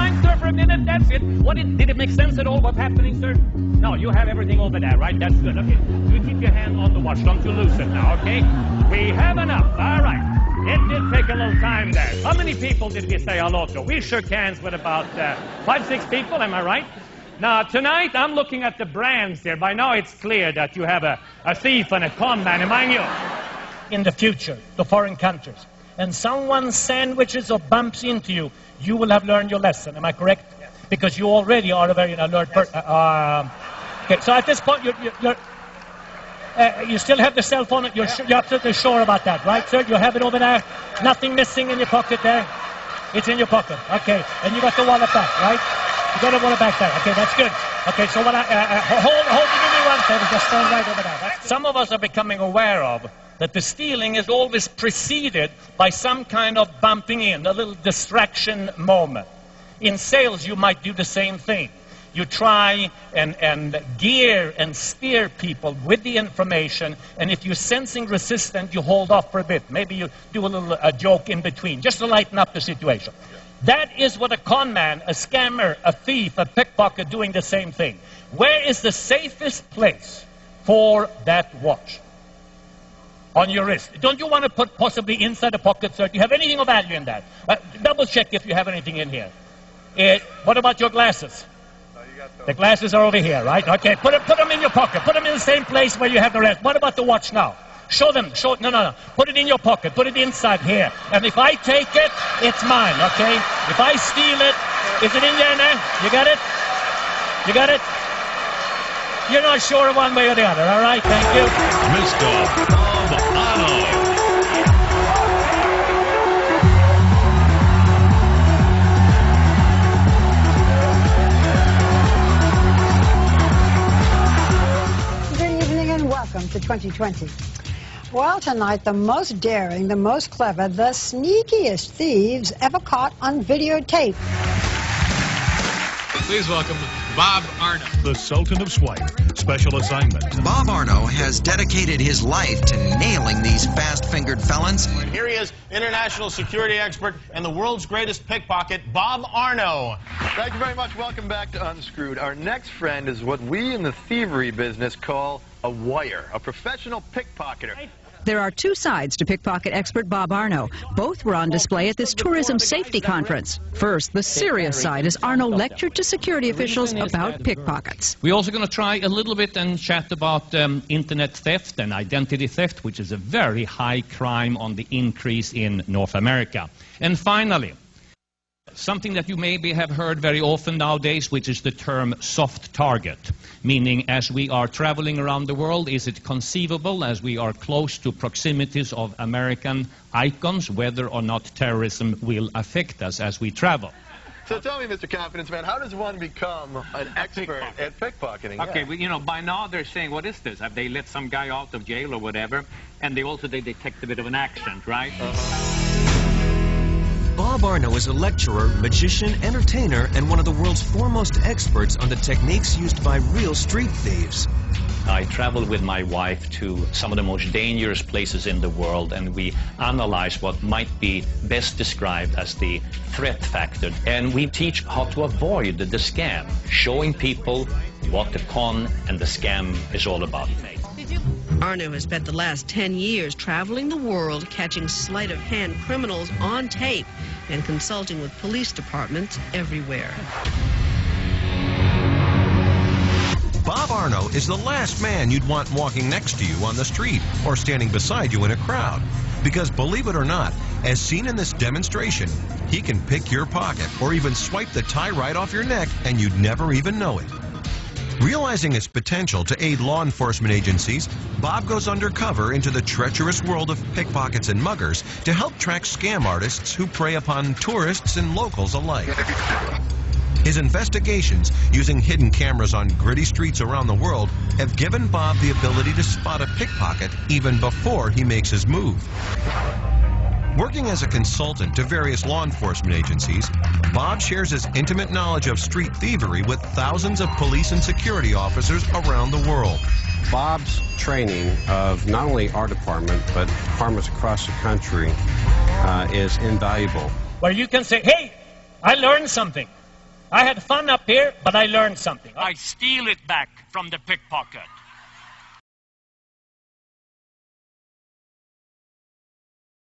mind, sir, for a minute? That's it. Did it make sense at all what's happening, sir? No, you have everything over there, right? That's good. Okay, you keep your hand on the watch. Don't you lose it now, okay? We have enough. All right. It did take a little time there. How many people did we say hello to? We shook hands with about 5-6 people, am I right? Now, tonight, I'm looking at the brands here. By now, it's clear that you have a thief and a con man among you. In the future, to foreign countries, and someone sandwiches or bumps into you, you will have learned your lesson. Am I correct? Yes. Because you already are a very alert person. Okay, so at this point, you still have the cell phone. You're absolutely sure about that, right, sir? You have it over there. Nothing missing in your pocket there. It's in your pocket. Okay, and you got the wallet back, right? You got the wallet back there. Okay, that's good. Okay, so what hold, give me one second. Just stand right over there. Some of us are becoming aware of that the stealing is always preceded by some kind of bumping in, a little distraction moment. In sales, you might do the same thing. You try and gear and steer people with the information, and if you're sensing resistance, you hold off for a bit. Maybe you do a little joke in between, just to lighten up the situation. That is what a con man, a scammer, a thief, a pickpocket doing the same thing. Where is the safest place for that watch? On your wrist. Don't you want to put possibly inside the pocket, sir? Do you have anything of value in that? Double check if you have anything in here. What about your glasses? The glasses are over here, right? Okay, put them in your pocket. Put them in the same place where you have the rest. What about the watch now? Show them. No. Put it in your pocket. Put it inside here. And if I take it, it's mine, okay? If I steal it, is it in there now? You got it? You got it? You're not sure one way or the other, all right? Thank you. Mr. Bob Arno. Welcome to 2020. Well, tonight, the most daring, the most clever, the sneakiest thieves ever caught on videotape. Please welcome Bob Arno. The Sultan of Swipe. Special assignment. Bob Arno has dedicated his life to nailing these fast-fingered felons. Here he is, international security expert and the world's greatest pickpocket, Bob Arno. Thank you very much. Welcome back to Unscrewed. Our next friend is what we in the thievery business call a wire, a professional pickpocketer. There are two sides to pickpocket expert Bob Arno. Both were on display at this tourism safety conference. First, the serious side as Arno lectured to security officials about pickpockets. We're also going to try a little bit and chat about internet theft and identity theft, which is a very high crime on the increase in North America. And finally, something that you maybe have heard very often nowadays, which is the term soft target, meaning as we are traveling around the world, is it conceivable as we are close to proximities of American icons, whether or not terrorism will affect us as we travel? So tell me, Mr. Confidence Man, how does one become an expert at pickpocketing? Okay, well, you know, by now they're saying, what is this? Have they let some guy out of jail or whatever? And they detect a bit of an accent, right? Bob Arno is a lecturer, magician, entertainer, and one of the world's foremost experts on the techniques used by real street thieves. I traveled with my wife to some of the most dangerous places in the world, and we analyze what might be best described as the threat factor. And we teach how to avoid the scam, showing people what the con and the scam is all about. Arno has spent the last 10 years traveling the world, catching sleight-of-hand criminals on tape and consulting with police departments everywhere. Bob Arno is the last man you'd want walking next to you on the street or standing beside you in a crowd. Because believe it or not, as seen in this demonstration, he can pick your pocket or even swipe the tie right off your neck and you'd never even know it. Realizing its potential to aid law enforcement agencies, Bob goes undercover into the treacherous world of pickpockets and muggers to help track scam artists who prey upon tourists and locals alike. His investigations, using hidden cameras on gritty streets around the world, have given Bob the ability to spot a pickpocket even before he makes his move. Working as a consultant to various law enforcement agencies, Bob shares his intimate knowledge of street thievery with thousands of police and security officers around the world. Bob's training of not only our department, but departments across the country is invaluable. Where you can say, hey, I learned something. I had fun up here, but I learned something. I steal it back from the pickpocket.